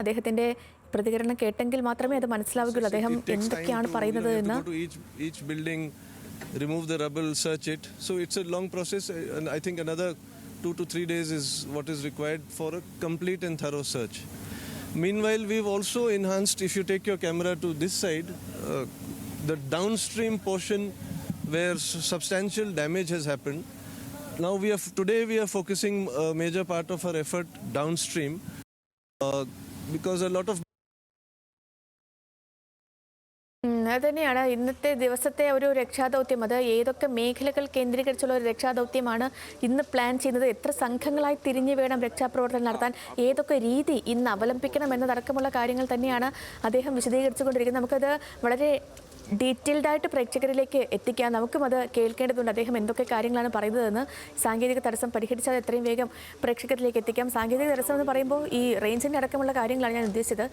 അദ്ദേഹത്തിന്റെ പ്രതികരണം കേട്ടെങ്കിൽ മാത്രമേ അത് മനസ്സിലാവുകയുള്ളൂ അദ്ദേഹം എന്തൊക്കെയാണ് പറയുന്നത് എന്ന്. Each building, remove the rubble, search it. So it's a long process, and I think another 2 to 3 days is what is required for a complete and thorough search. Meanwhile, we've also enhanced, if you take your camera to this side, the downstream portion where substantial damage has happened. Now today we are focusing a major part of our effort downstream because a lot of അതുതന്നെയാണ് ഇന്നത്തെ ദിവസത്തെ ഒരു രക്ഷാദൗത്യം. അത് ഏതൊക്കെ മേഖലകൾ കേന്ദ്രീകരിച്ചുള്ള ഒരു രക്ഷാദൗത്യമാണ് ഇന്ന് പ്ലാൻ ചെയ്യുന്നത്, എത്ര സംഘങ്ങളായി തിരിഞ്ഞു വേണം രക്ഷാപ്രവർത്തനം നടത്താൻ, ഏതൊക്കെ രീതി ഇന്ന് അവലംബിക്കണം എന്നതടക്കമുള്ള കാര്യങ്ങൾ തന്നെയാണ് അദ്ദേഹം വിശദീകരിച്ചുകൊണ്ടിരിക്കുന്നത്. നമുക്കത് വളരെ ഡീറ്റെയിൽഡായിട്ട് പ്രേക്ഷകരിലേക്ക് എത്തിക്കാൻ നമുക്കും അത് കേൾക്കേണ്ടതുണ്ട്. അദ്ദേഹം എന്തൊക്കെ കാര്യങ്ങളാണ് പറയുന്നതെന്ന് സാങ്കേതിക തടസ്സം പരിഹരിച്ചാൽ എത്രയും വേഗം പ്രേക്ഷകരിലേക്ക് എത്തിക്കാം. സാങ്കേതിക തടസ്സം എന്ന് പറയുമ്പോൾ ഈ റേഞ്ചിൻ്റെ അടക്കമുള്ള കാര്യങ്ങളാണ് ഞാൻ ഉദ്ദേശിച്ചത്.